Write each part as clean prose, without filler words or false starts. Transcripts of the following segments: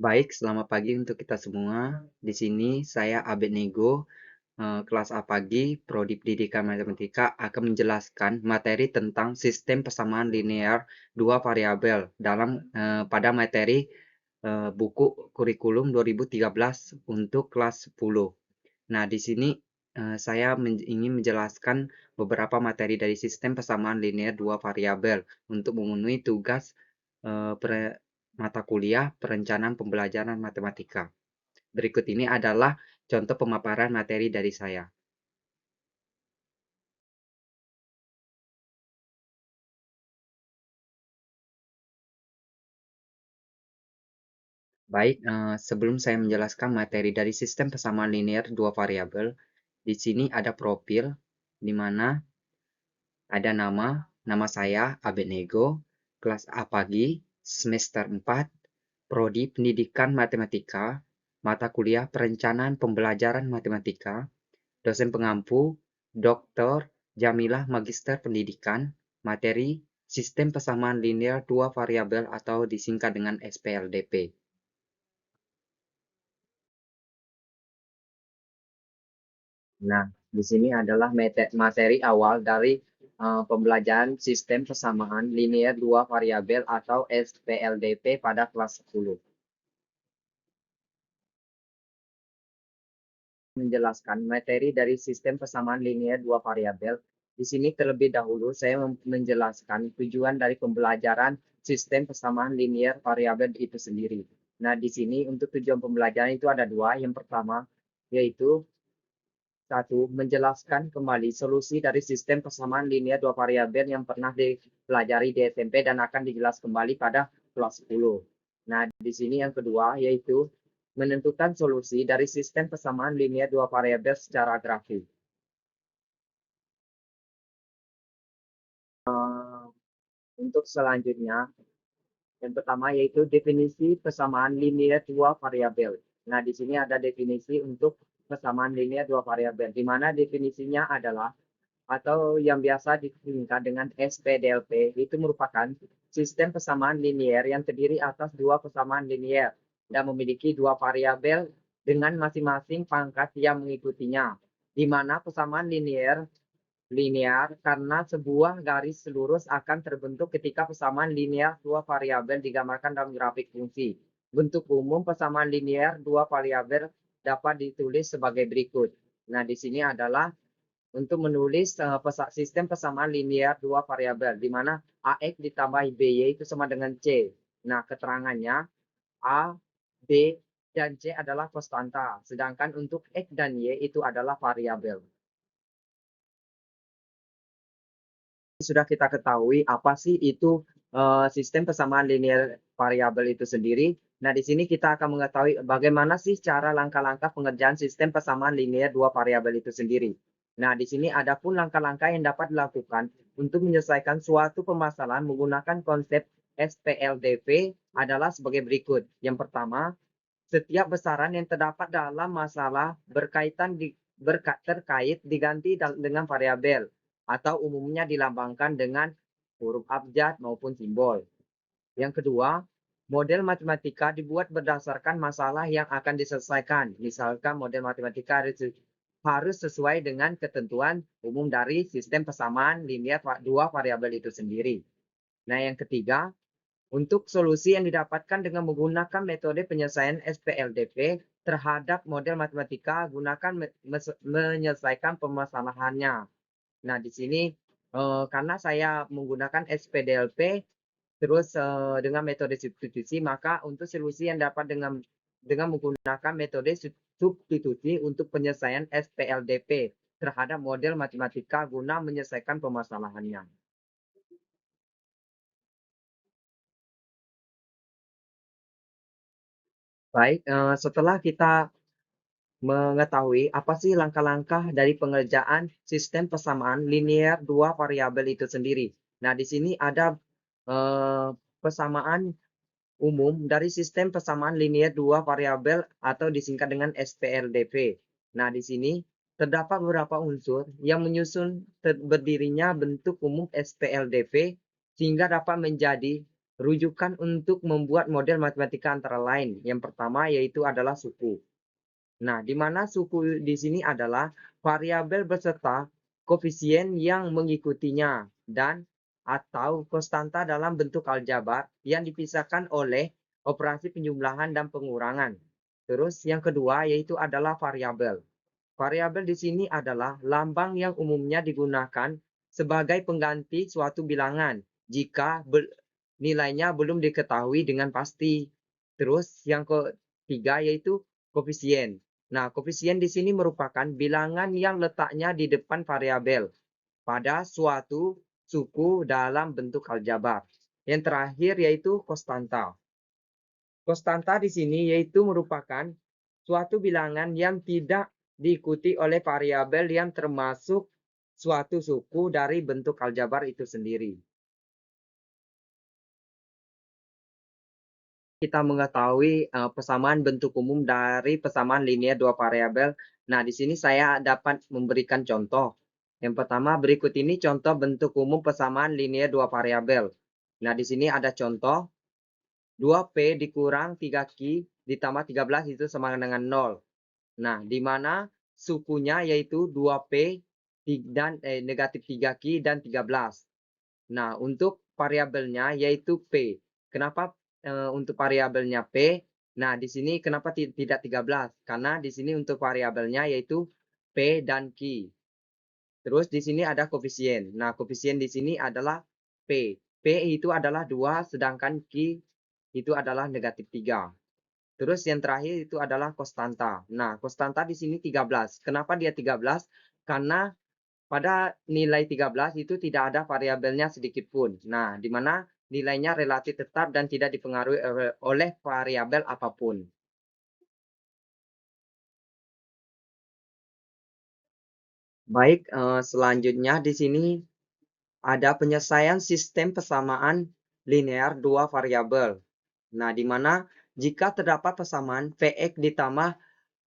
Baik, selamat pagi untuk kita semua. Di sini saya Abednego, kelas A pagi, Prodi Pendidikan Matematika akan menjelaskan materi tentang sistem persamaan linear dua variabel pada materi buku kurikulum 2013 untuk kelas 10. Nah, di sini saya ingin menjelaskan beberapa materi dari sistem persamaan linear dua variabel untuk memenuhi tugas mata kuliah perencanaan pembelajaran matematika. Berikut ini adalah contoh pemaparan materi dari saya. Baik, sebelum saya menjelaskan materi dari sistem persamaan linear dua variabel, di sini ada profil, di mana ada nama saya Abednego, kelas A pagi, semester 4, Prodi Pendidikan Matematika, mata kuliah Perencanaan Pembelajaran Matematika, dosen pengampu, Dr. Jamilah Magister Pendidikan, materi Sistem Persamaan Linear Dua Variabel atau disingkat dengan SPLDP. Nah, di sini adalah materi awal dari pembelajaran sistem persamaan linear dua variabel atau SPLDP pada kelas 10. Menjelaskan materi dari sistem persamaan linear dua variabel. Di sini terlebih dahulu saya menjelaskan tujuan dari pembelajaran sistem persamaan linear variabel itu sendiri. Nah, di sini untuk tujuan pembelajaran itu ada dua. Yang pertama yaitu satu, menjelaskan kembali solusi dari sistem persamaan linear dua variabel yang pernah dipelajari di SMP dan akan dijelas kembali pada kelas 10. Nah, di sini yang kedua yaitu menentukan solusi dari sistem persamaan linear dua variabel secara grafik. Untuk selanjutnya, yang pertama yaitu definisi persamaan linear dua variabel. Nah, di sini ada definisi untuk persamaan linear dua variabel, di mana definisinya adalah atau yang biasa disingkat dengan SPDLP itu merupakan sistem persamaan linier yang terdiri atas dua persamaan linier dan memiliki dua variabel dengan masing-masing pangkat yang mengikutinya, di mana persamaan linear karena sebuah garis lurus akan terbentuk ketika persamaan linear dua variabel digambarkan dalam grafik fungsi. Bentuk umum persamaan linear dua variabel dapat ditulis sebagai berikut. Nah, di sini adalah untuk menulis sistem persamaan linear dua variabel, di mana AX ditambah BY itu sama dengan C. Nah, keterangannya A, B, dan C adalah konstanta, sedangkan untuk X dan Y itu adalah variabel. Sudah kita ketahui apa sih itu sistem persamaan linear variabel itu sendiri. Nah, di sini kita akan mengetahui bagaimana sih cara langkah-langkah pengerjaan sistem persamaan linear dua variabel itu sendiri. Nah, di sini ada pun langkah-langkah yang dapat dilakukan untuk menyelesaikan suatu permasalahan menggunakan konsep SPLDV adalah sebagai berikut. Yang pertama, setiap besaran yang terdapat dalam masalah terkait diganti dengan variabel atau umumnya dilambangkan dengan huruf abjad maupun simbol. Yang kedua, model matematika dibuat berdasarkan masalah yang akan diselesaikan. Misalkan model matematika harus sesuai dengan ketentuan umum dari sistem persamaan linear dua variabel itu sendiri. Nah, yang ketiga, untuk solusi yang didapatkan dengan menggunakan metode penyelesaian SPLDP terhadap model matematika, gunakan menyelesaikan permasalahannya. Nah, di sini karena saya menggunakan SPDLP terus dengan metode substitusi, maka untuk solusi yang dapat dengan menggunakan metode substitusi untuk penyelesaian SPLDP terhadap model matematika guna menyelesaikan permasalahannya. Baik, setelah kita mengetahui apa sih langkah-langkah dari pengerjaan sistem persamaan linear dua variabel itu sendiri. Nah, di sini ada persamaan umum dari sistem persamaan linear dua variabel atau disingkat dengan SPLDV. Nah, di sini terdapat beberapa unsur yang menyusun berdirinya bentuk umum SPLDV sehingga dapat menjadi rujukan untuk membuat model matematika antara lain. Yang pertama yaitu adalah suku. Nah, di mana suku di sini adalah variabel beserta koefisien yang mengikutinya dan atau konstanta dalam bentuk aljabar yang dipisahkan oleh operasi penjumlahan dan pengurangan. Terus yang kedua yaitu adalah variabel. Variabel di sini adalah lambang yang umumnya digunakan sebagai pengganti suatu bilangan jika nilainya belum diketahui dengan pasti. Terus yang ketiga yaitu koefisien. Nah, koefisien di sini merupakan bilangan yang letaknya di depan variabel pada suatu suku dalam bentuk aljabar. Yang terakhir yaitu konstanta. Konstanta di sini yaitu merupakan suatu bilangan yang tidak diikuti oleh variabel yang termasuk suatu suku dari bentuk aljabar itu sendiri. Kita mengetahui persamaan bentuk umum dari persamaan linear dua variabel. Nah, di sini saya dapat memberikan contoh. Yang pertama, berikut ini contoh bentuk umum persamaan linear dua variabel. Nah, di sini ada contoh 2P dikurang 3Q ditambah 13 itu sama dengan 0. Nah, di mana sukunya yaitu 2P dan negatif 3Q dan 13. Nah, untuk variabelnya yaitu P. Kenapa untuk variabelnya P? Nah, di sini kenapa tidak 13? Karena di sini untuk variabelnya yaitu P dan Q. Terus di sini ada koefisien. Nah, koefisien di sini adalah P. P itu adalah 2, sedangkan Q itu adalah negatif 3. Terus yang terakhir itu adalah konstanta. Nah, konstanta di sini 13. Kenapa dia 13? Karena pada nilai 13 itu tidak ada variabelnya sedikit pun. Nah, di mana nilainya relatif tetap dan tidak dipengaruhi oleh variabel apapun. Baik, selanjutnya di sini ada penyelesaian sistem persamaan linear dua variabel. Nah, di mana jika terdapat persamaan Vx ditambah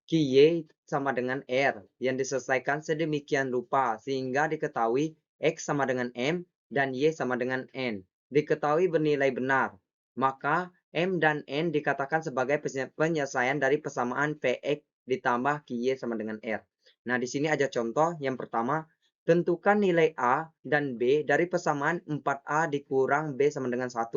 Qy sama dengan R yang diselesaikan sedemikian rupa sehingga diketahui X sama dengan M dan Y sama dengan N. Diketahui bernilai benar. Maka M dan N dikatakan sebagai penyelesaian dari persamaan Vx ditambah Qy sama dengan R. Nah, di sini ada contoh. Yang pertama, tentukan nilai A dan B dari persamaan 4A dikurang B sama dengan 1.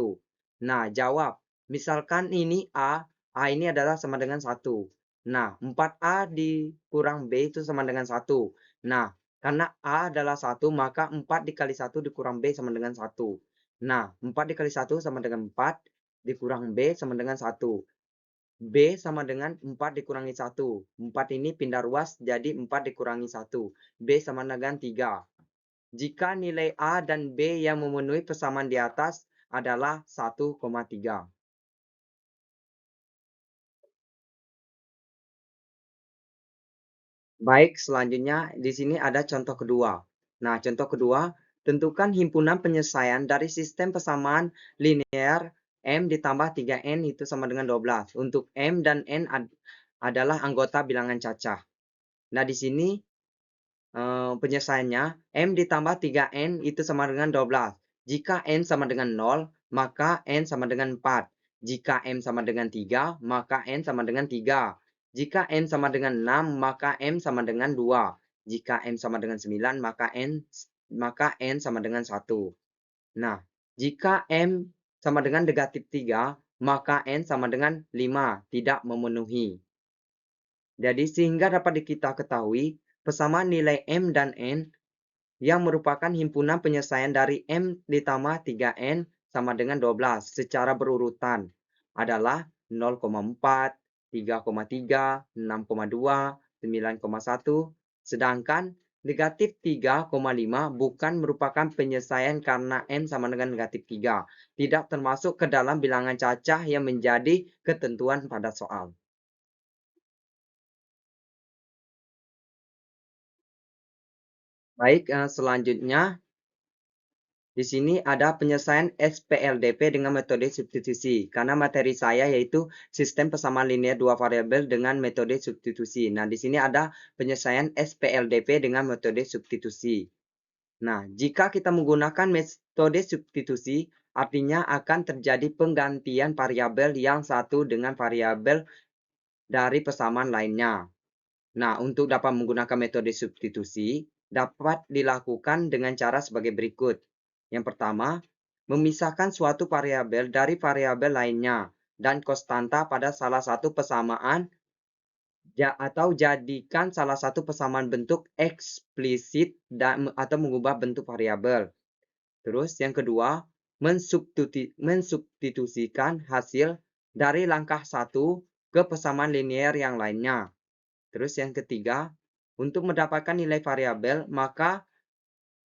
Nah, jawab. Misalkan ini A ini adalah sama dengan 1. Nah, 4A dikurang B itu sama dengan 1. Nah, karena A adalah 1, maka 4 dikali 1 dikurang B sama dengan 1. Nah, 4 dikali 1 sama dengan 4, dikurang B sama dengan 1. B sama dengan 4 dikurangi 1. 4 ini pindah ruas jadi 4 dikurangi 1. B sama dengan 3. Jika nilai A dan B yang memenuhi persamaan di atas adalah 1,3. Baik, selanjutnya di sini ada contoh kedua. Nah, contoh kedua, tentukan himpunan penyelesaian dari sistem persamaan linear M ditambah 3N itu sama dengan 12. Untuk M dan N adalah anggota bilangan cacah. Nah, di sini penyelesaiannya M ditambah 3N itu sama dengan 12. Jika N sama dengan 0, maka N sama dengan 4. Jika M sama dengan 3, maka N sama dengan 3. Jika N sama dengan 6, maka M sama dengan 2. Jika M sama dengan 9, maka N sama dengan 1. Nah, jika M sama dengan negatif 3, maka N sama dengan 5, tidak memenuhi. Jadi sehingga dapat kita ketahui persamaan nilai M dan N yang merupakan himpunan penyelesaian dari M ditambah 3N sama dengan 12 secara berurutan adalah 0,4, 3,3, 6,2, 9,1, sedangkan negatif 3,5 bukan merupakan penyelesaian karena M sama dengan negatif 3, tidak termasuk ke dalam bilangan cacah yang menjadi ketentuan pada soal. Baik, selanjutnya di sini ada penyelesaian SPLDP dengan metode substitusi. Karena materi saya yaitu sistem persamaan linear dua variabel dengan metode substitusi. Nah, di sini ada penyelesaian SPLDP dengan metode substitusi. Nah, jika kita menggunakan metode substitusi, artinya akan terjadi penggantian variabel yang satu dengan variabel dari persamaan lainnya. Nah, untuk dapat menggunakan metode substitusi, dapat dilakukan dengan cara sebagai berikut. Yang pertama, memisahkan suatu variabel dari variabel lainnya dan konstanta pada salah satu persamaan atau jadikan salah satu persamaan bentuk eksplisit dan atau mengubah bentuk variabel. Terus yang kedua, mensubstitusikan hasil dari langkah satu ke persamaan linear yang lainnya. Terus yang ketiga, untuk mendapatkan nilai variabel, maka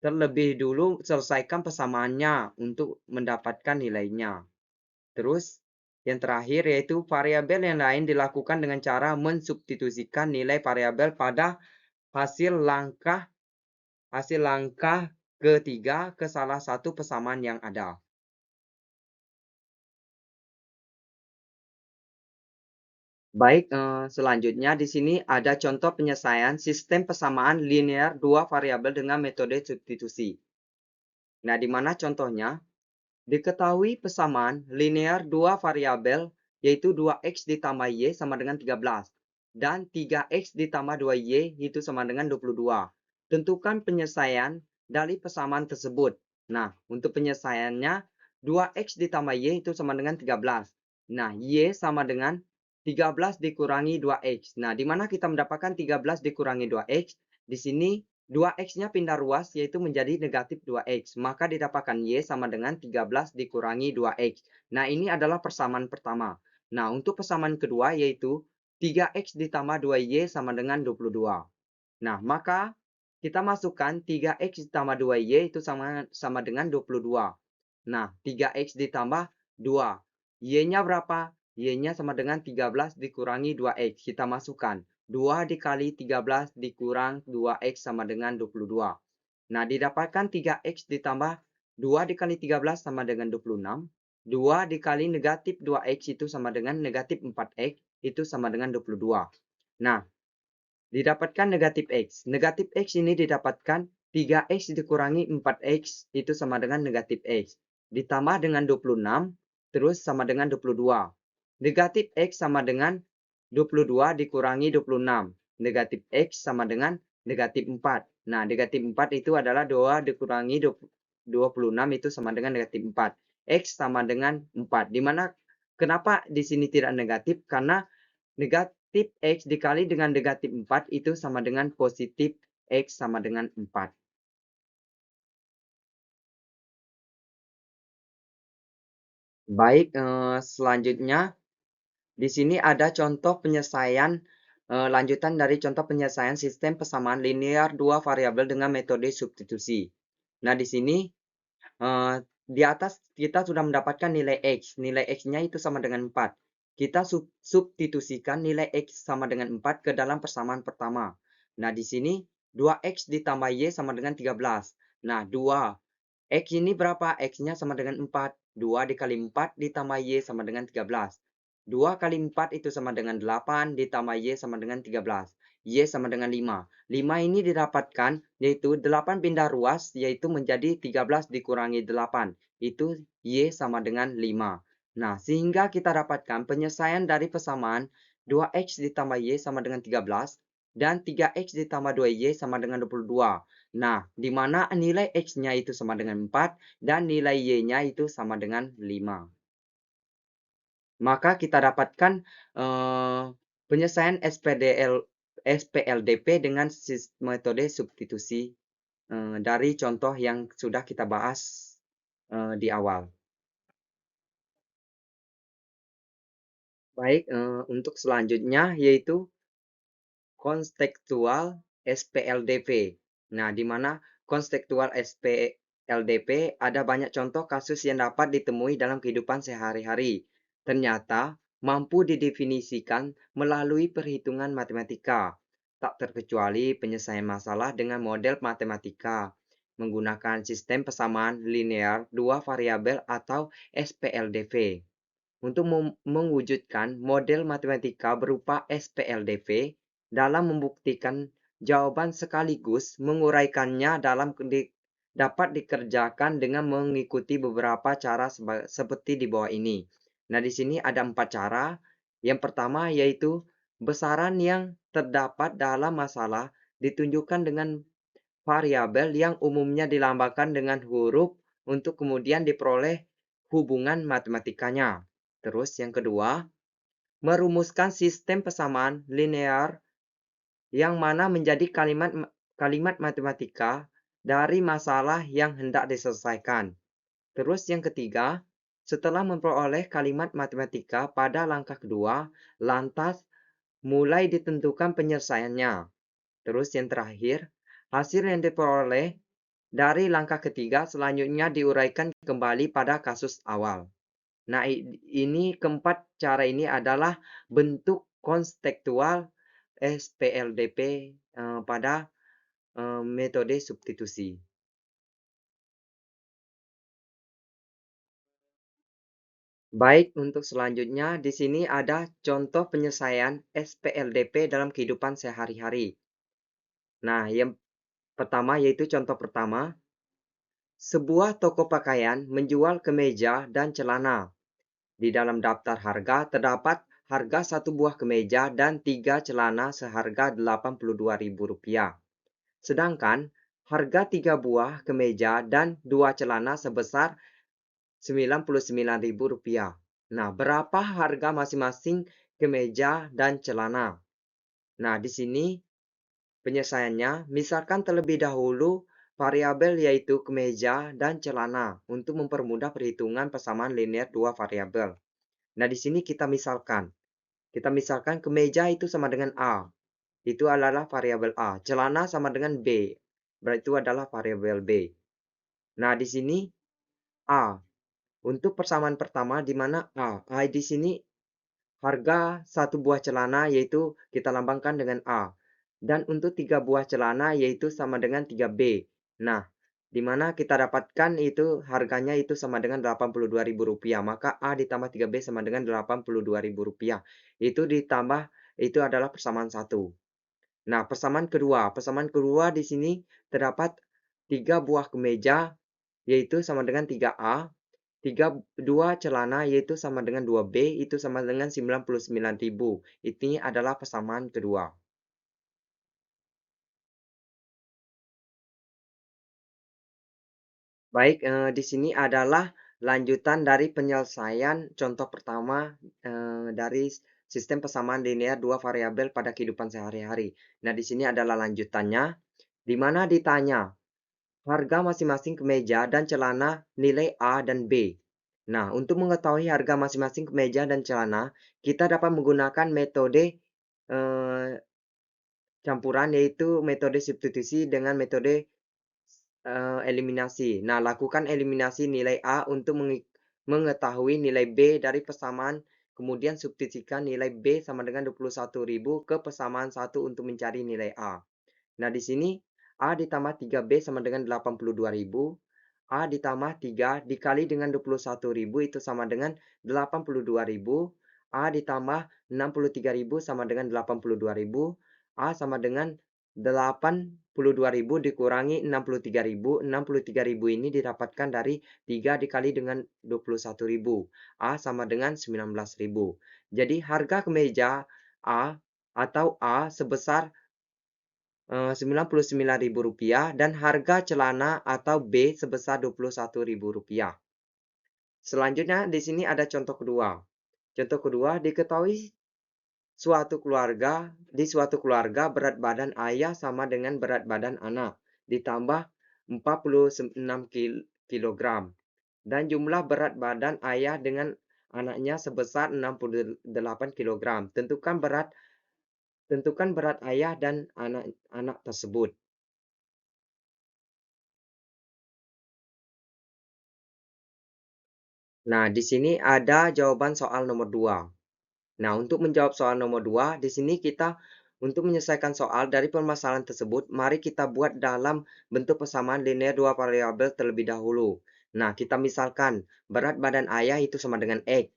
terlebih dulu selesaikan persamaannya untuk mendapatkan nilainya. Terus yang terakhir yaitu variabel yang lain dilakukan dengan cara mensubstitusikan nilai variabel pada hasil langkah ketiga ke salah satu persamaan yang ada. Baik, selanjutnya di sini ada contoh penyelesaian sistem persamaan linear dua variabel dengan metode substitusi. Nah, di mana contohnya? Diketahui persamaan linear dua variabel yaitu 2x ditambah y sama dengan 13 dan 3x ditambah 2y itu sama dengan 22. Tentukan penyelesaian dari persamaan tersebut. Nah, untuk penyelesaiannya 2x ditambah y itu sama dengan 13. Nah, y sama dengan 13 dikurangi 2x. Nah, di mana kita mendapatkan 13 dikurangi 2x? Di sini 2x-nya pindah ruas yaitu menjadi negatif 2x. Maka didapatkan y sama dengan 13 dikurangi 2x. Nah, ini adalah persamaan pertama. Nah, untuk persamaan kedua yaitu 3x ditambah 2y sama dengan 22. Nah, maka kita masukkan 3x ditambah 2y itu sama dengan 22. Nah, 3x ditambah 2. Y-nya berapa? Y-nya sama dengan 13 dikurangi 2x. Kita masukkan. 2 dikali 13 dikurang 2x sama dengan 22. Nah, didapatkan 3x ditambah 2 dikali 13 sama dengan 26. 2 dikali negatif 2x itu sama dengan negatif 4x. Itu sama dengan 22. Nah, didapatkan negatif x. Negatif x ini didapatkan 3x dikurangi 4x itu sama dengan negatif x. Ditambah dengan 26, terus sama dengan 22. Negatif x sama dengan 22 dikurangi 26. Negatif x sama dengan negatif 4. Nah, negatif 4 itu adalah 2 dikurangi 26 itu sama dengan negatif 4. X sama dengan 4. Dimana kenapa di sini tidak negatif? Karena negatif X dikali dengan negatif 4 itu sama dengan positif X sama dengan 4. Baik, selanjutnya di sini ada contoh penyelesaian lanjutan dari contoh penyelesaian sistem persamaan linear dua variabel dengan metode substitusi. Nah, di sini di atas kita sudah mendapatkan nilai X. Nilai X-nya itu sama dengan 4. Kita substitusikan nilai X sama dengan 4 ke dalam persamaan pertama. Nah, di sini 2X ditambah Y sama dengan 13. Nah, 2. X ini berapa? X-nya sama dengan 4. 2 dikali 4 ditambah Y sama dengan 13. 2 kali 4 itu sama dengan 8 ditambah Y sama dengan 13. Y sama dengan 5. 5 ini didapatkan yaitu 8 pindah ruas yaitu menjadi 13 dikurangi 8. Itu Y sama dengan 5. Nah, sehingga kita dapatkan penyelesaian dari persamaan 2X ditambah Y sama dengan 13 dan 3X ditambah 2Y sama dengan 22. Nah, di mana nilai X-nya itu sama dengan 4 dan nilai Y-nya itu sama dengan 5. Maka kita dapatkan penyelesaian SPLDP dengan metode substitusi dari contoh yang sudah kita bahas di awal. Baik, untuk selanjutnya yaitu kontekstual SPLDP. Nah, di mana kontekstual SPLDP ada banyak contoh kasus yang dapat ditemui dalam kehidupan sehari-hari. Ternyata mampu didefinisikan melalui perhitungan matematika, tak terkecuali penyelesaian masalah dengan model matematika menggunakan sistem persamaan linear dua variabel atau SPLDV. Untuk mewujudkan model matematika berupa SPLDV dalam membuktikan jawaban sekaligus menguraikannya dalam dapat dikerjakan dengan mengikuti beberapa cara seperti di bawah ini. Nah, di sini ada 4 cara. Yang pertama yaitu besaran yang terdapat dalam masalah ditunjukkan dengan variabel yang umumnya dilambangkan dengan huruf untuk kemudian diperoleh hubungan matematikanya. Terus yang kedua, merumuskan sistem persamaan linear yang mana menjadi kalimat matematika dari masalah yang hendak diselesaikan. Terus yang ketiga, setelah memperoleh kalimat matematika pada langkah kedua, lantas mulai ditentukan penyelesaiannya. Terus yang terakhir, hasil yang diperoleh dari langkah ketiga selanjutnya diuraikan kembali pada kasus awal. Nah, ini keempat cara ini adalah bentuk konstekstual SPLDP pada metode substitusi. Baik, untuk selanjutnya di sini ada contoh penyelesaian SPLDP dalam kehidupan sehari-hari. Nah, yang pertama yaitu contoh pertama, sebuah toko pakaian menjual kemeja dan celana. Di dalam daftar harga terdapat harga satu buah kemeja dan 3 celana seharga Rp82.000. Sedangkan harga 3 buah kemeja dan 2 celana sebesar Rp99.000. Nah, berapa harga masing-masing kemeja dan celana? Nah, di sini penyelesaiannya, misalkan terlebih dahulu variabel yaitu kemeja dan celana untuk mempermudah perhitungan persamaan linear dua variabel. Nah, di sini kita misalkan. Kita misalkan kemeja itu sama dengan A. Itu adalah variabel A. Celana sama dengan B. Berarti itu adalah variabel B. Nah, di sini A. Untuk persamaan pertama di mana A. A di sini harga satu buah celana yaitu kita lambangkan dengan A. Dan untuk 3 buah celana yaitu sama dengan 3B. Nah, di mana kita dapatkan itu harganya itu sama dengan Rp82.000. Maka A ditambah 3B sama dengan Rp82.000. Itu ditambah itu adalah persamaan satu. Nah, persamaan kedua di sini terdapat 3 buah kemeja yaitu sama dengan 3A, 2 celana yaitu sama dengan 2B itu sama dengan 99.000. Ini adalah persamaan kedua. Baik, di sini adalah lanjutan dari penyelesaian contoh pertama, dari sistem persamaan linear dua variabel pada kehidupan sehari-hari. Nah, di sini adalah lanjutannya, di mana ditanya harga masing-masing kemeja dan celana nilai A dan B. Nah, untuk mengetahui harga masing-masing kemeja dan celana, kita dapat menggunakan metode eh, campuran, yaitu metode substitusi dengan metode eliminasi. Nah, lakukan eliminasi nilai A untuk mengetahui nilai B dari persamaan, kemudian substitusikan nilai B sama dengan 21.000 ke persamaan satu untuk mencari nilai A. Nah, di sini A ditambah 3B sama dengan 82.000. A ditambah 3 dikali dengan 21.000 itu sama dengan 82.000. A ditambah 63.000 sama dengan 82.000. A sama dengan 82.000 dikurangi 63.000. 63.000 ini didapatkan dari 3 dikali dengan 21.000. A sama dengan 19.000. Jadi harga kemeja A atau A sebesar Rp99.000 dan harga celana atau B sebesar Rp21.000. Selanjutnya di sini ada contoh kedua. Contoh kedua diketahui di suatu keluarga berat badan ayah sama dengan berat badan anak ditambah 46 kilogram dan jumlah berat badan ayah dengan anaknya sebesar 68 kilogram. Tentukan berat ayah dan anak-anak tersebut. Nah, di sini ada jawaban soal nomor 2. Nah, untuk menjawab soal nomor 2, di sini kita untuk menyelesaikan soal dari permasalahan tersebut, mari kita buat dalam bentuk persamaan linear dua variabel terlebih dahulu. Nah, kita misalkan berat badan ayah itu sama dengan X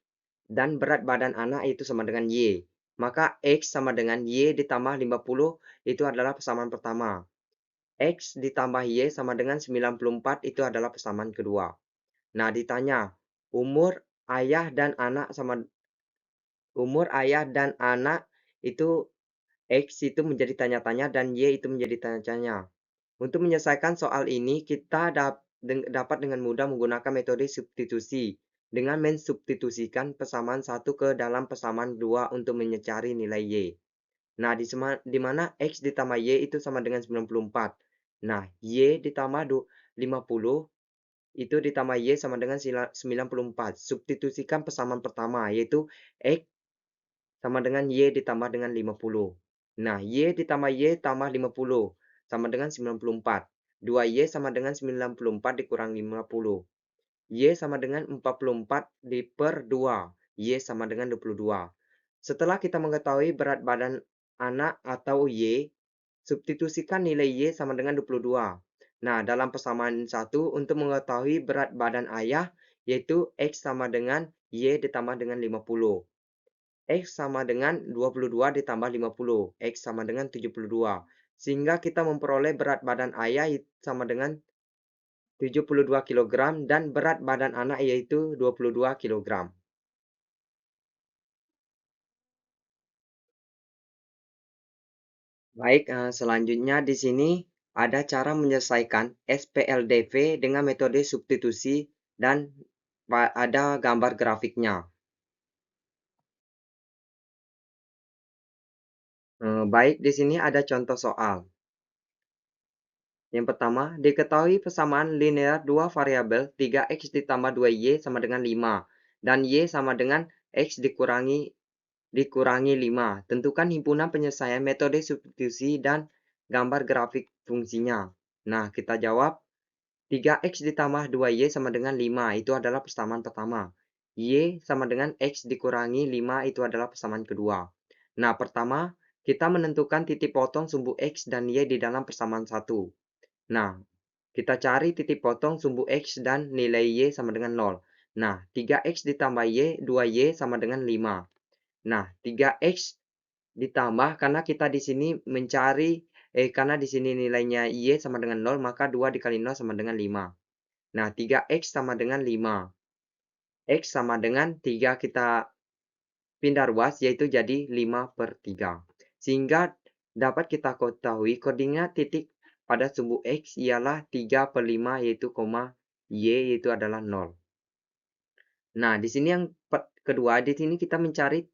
dan berat badan anak itu sama dengan Y. Maka X sama dengan Y ditambah 50 itu adalah persamaan pertama. X ditambah Y sama dengan 94 itu adalah persamaan kedua. Nah, ditanya, umur ayah dan anak sama umur ayah dan anak itu X itu menjadi tanya-tanya dan Y itu menjadi tanya-tanya. Untuk menyelesaikan soal ini, kita dapat dengan mudah menggunakan metode substitusi dengan mensubstitusikan persamaan satu ke dalam persamaan 2 untuk mencari nilai Y. Nah, di mana X ditambah Y itu sama dengan 94. Nah, Y ditambah 50 itu ditambah Y sama dengan 94. Substitusikan persamaan pertama, yaitu X sama dengan Y ditambah dengan 50. Nah, Y ditambah Y tambah 50 sama dengan 94. 2Y sama dengan 94 dikurang 50. Y sama dengan 44 per 2. Y sama dengan 22. Setelah kita mengetahui berat badan anak atau Y, substitusikan nilai Y sama dengan 22. Nah, dalam persamaan satu untuk mengetahui berat badan ayah, yaitu X sama dengan Y ditambah dengan 50. X sama dengan 22 ditambah 50. X sama dengan 72. Sehingga kita memperoleh berat badan ayah sama dengan 72 kilogram dan berat badan anak yaitu 22 kilogram. Baik, selanjutnya di sini ada cara menyelesaikan SPLDV dengan metode substitusi dan ada gambar grafiknya. Baik, di sini ada contoh soal. Yang pertama, diketahui persamaan linear dua variabel 3x ditambah 2y sama dengan 5 dan y sama dengan x dikurangi 5. Tentukan himpunan penyelesaian metode substitusi dan gambar grafik fungsinya. Nah, kita jawab 3x ditambah 2y sama dengan 5 itu adalah persamaan pertama. Y sama dengan x dikurangi 5 itu adalah persamaan kedua. Nah, pertama, kita menentukan titik potong sumbu x dan y di dalam persamaan satu. Nah, kita cari titik potong sumbu X dan nilai Y sama dengan 0. Nah, 3X ditambah Y, 2Y sama dengan 5. Nah, 3X ditambah karena kita di sini karena di sini nilainya Y sama dengan 0, maka 2 dikali 0 sama dengan 5. Nah, 3X sama dengan 5. X sama dengan 3 kita pindah ruas, yaitu jadi 5 per 3. Sehingga dapat kita ketahui koordinat titik pada sumbu X ialah 3 per 5 yaitu koma Y yaitu adalah 0. Nah, di sini yang kedua, di sini kita mencari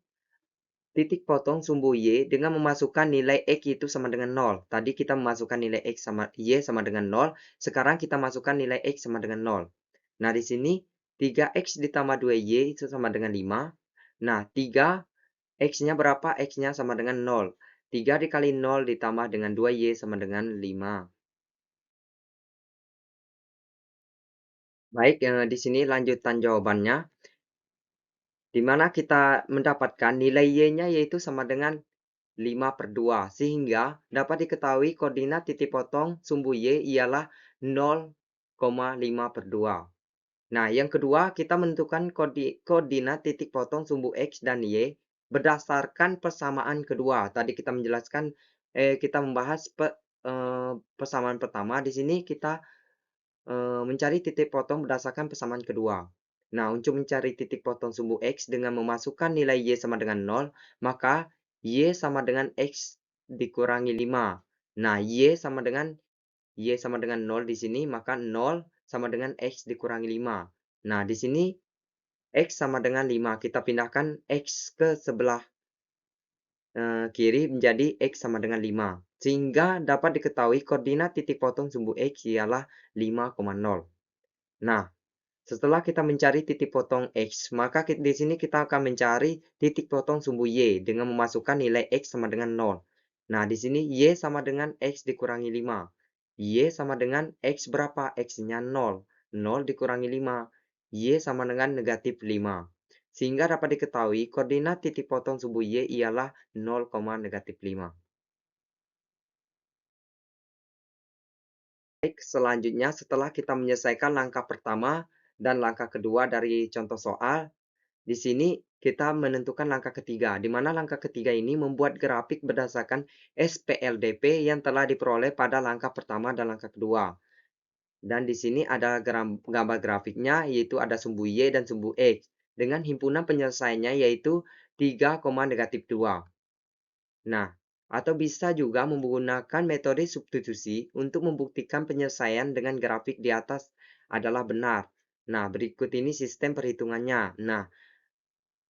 titik potong sumbu Y dengan memasukkan nilai X itu sama dengan 0. Tadi kita memasukkan nilai X sama Y sama dengan 0, sekarang kita masukkan nilai X sama dengan 0. Nah, di sini 3X ditambah 2Y itu sama dengan 5. Nah, 3 X-nya berapa? X-nya sama dengan 0. 3 dikali 0 ditambah dengan 2Y sama dengan 5. Baik, di sini lanjutan jawabannya, di mana kita mendapatkan nilai Y-nya yaitu sama dengan 5 per 2. Sehingga dapat diketahui koordinat titik potong sumbu Y ialah 0,5 per 2. Nah, yang kedua, kita menentukan koordinat titik potong sumbu X dan Y berdasarkan persamaan kedua. Tadi kita menjelaskan, kita membahas persamaan pertama. Di sini kita mencari titik potong berdasarkan persamaan kedua. Nah, untuk mencari titik potong sumbu X dengan memasukkan nilai Y sama dengan 0, maka Y sama dengan X dikurangi 5. Nah, Y sama dengan 0 di sini, maka 0 sama dengan X dikurangi 5. Nah, di sini X sama dengan 5. Kita pindahkan X ke sebelah kiri menjadi X sama dengan 5. Sehingga dapat diketahui koordinat titik potong sumbu X ialah 5,0. Nah, setelah kita mencari titik potong X, maka di sini kita akan mencari titik potong sumbu Y dengan memasukkan nilai X sama dengan 0. Nah, di sini Y sama dengan X dikurangi 5. Y sama dengan X berapa? X-nya 0. 0 dikurangi 5. Y sama dengan negatif 5. Sehingga dapat diketahui koordinat titik potong sumbu Y ialah 0, negatif 5. Baik, selanjutnya setelah kita menyelesaikan langkah pertama dan langkah kedua dari contoh soal, di sini kita menentukan langkah ketiga, di mana langkah ketiga ini membuat grafik berdasarkan SPLDP yang telah diperoleh pada langkah pertama dan langkah kedua. Dan di sini ada gambar grafiknya, yaitu ada sumbu Y dan sumbu X, dengan himpunan penyelesaiannya yaitu 3,-2. Nah, atau bisa juga menggunakan metode substitusi untuk membuktikan penyelesaian dengan grafik di atas adalah benar. Nah, berikut ini sistem perhitungannya. Nah,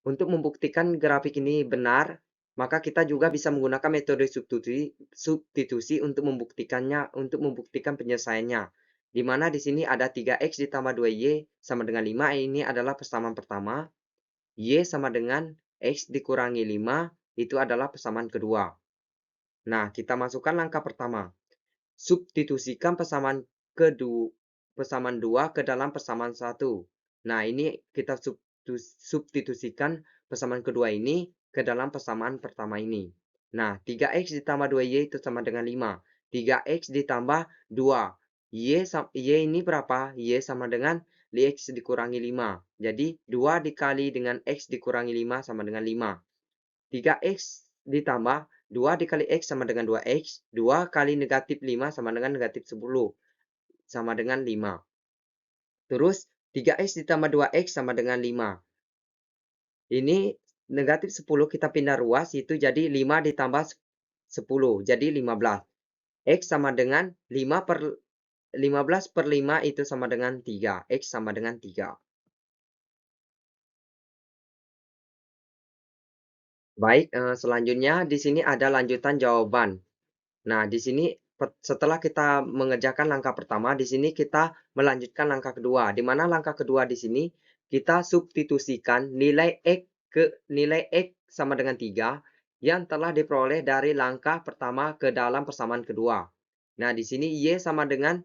untuk membuktikan grafik ini benar, maka kita juga bisa menggunakan metode substitusi untuk membuktikan penyelesaiannya. Di mana di sini ada 3x ditambah 2y sama dengan 5, ini adalah persamaan pertama. Y sama dengan x dikurangi 5, itu adalah persamaan kedua. Nah, kita masukkan langkah pertama. Substitusikan persamaan 2 ke dalam persamaan 1. Nah, ini kita substitusikan persamaan kedua ini ke dalam persamaan pertama ini. Nah, 3x ditambah 2y itu sama dengan 5. 3x ditambah 2. Y ini berapa? Y sama dengan x dikurangi 5. Jadi, 2 dikali dengan x dikurangi 5 sama dengan 5. 3x ditambah 2 dikali x sama dengan 2x. 2 kali negatif 5 sama dengan negatif 10. Sama dengan 5. Terus 3x ditambah 2x sama dengan 5. Ini negatif 10 kita pindah ruas, itu jadi 5 ditambah 10. Jadi 15. X sama dengan 15 per 5 itu sama dengan 3. X sama dengan 3. Baik, selanjutnya di sini ada lanjutan jawaban. Nah, di sini setelah kita mengerjakan langkah pertama, di sini kita melanjutkan langkah kedua, di mana langkah kedua di sini kita substitusikan nilai X sama dengan 3 yang telah diperoleh dari langkah pertama ke dalam persamaan kedua. Nah, di sini Y sama dengan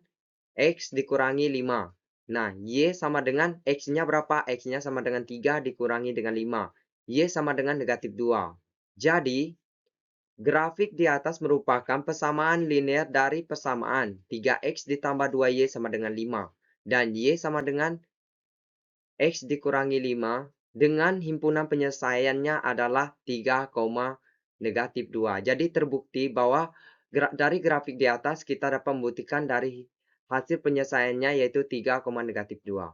X dikurangi 5. Nah, Y sama dengan X-nya berapa? X-nya sama dengan 3 dikurangi dengan 5. Y sama dengan negatif 2. Jadi, grafik di atas merupakan persamaan linear dari persamaan 3x ditambah 2y sama dengan 5. Dan y sama dengan x dikurangi 5 dengan himpunan penyelesaiannya adalah 3, negatif 2. Jadi terbukti bahwa dari grafik di atas kita dapat membuktikan dari hasil penyelesaiannya yaitu 3, negatif 2.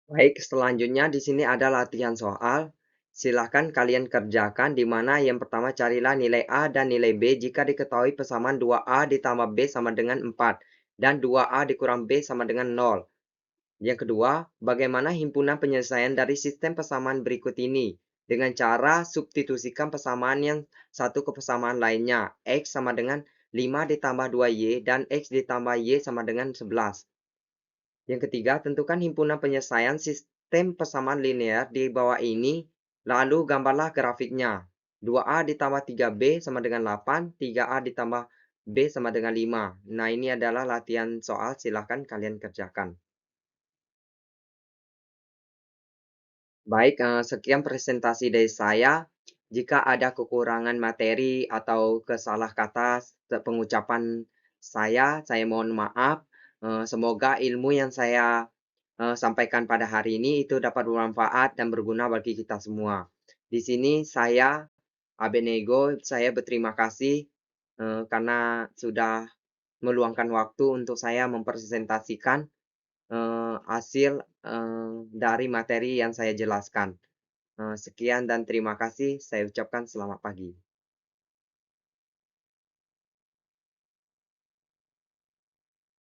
Baik, selanjutnya di sini ada latihan soal. Silahkan kalian kerjakan di mana yang pertama carilah nilai A dan nilai B jika diketahui persamaan 2A ditambah B sama dengan 4 dan 2A dikurang B sama dengan 0. Yang kedua, bagaimana himpunan penyelesaian dari sistem persamaan berikut ini dengan cara substitusikan persamaan yang satu ke persamaan lainnya. X sama dengan 5 ditambah 2Y dan X ditambah Y sama dengan 11. Yang ketiga, tentukan himpunan penyelesaian sistem persamaan linear di bawah ini, lalu gambarlah grafiknya. 2A ditambah 3B sama dengan 8, 3A ditambah B sama dengan 5. Nah, ini adalah latihan soal, silahkan kalian kerjakan. Baik, sekian presentasi dari saya. Jika ada kekurangan materi atau kesalah kata pengucapan saya mohon maaf. Semoga ilmu yang saya sampaikan pada hari ini itu dapat bermanfaat dan berguna bagi kita semua. Di sini saya, Abenego, saya berterima kasih karena sudah meluangkan waktu untuk saya mempresentasikan hasil dari materi yang saya jelaskan. Sekian dan terima kasih. Saya ucapkan selamat pagi.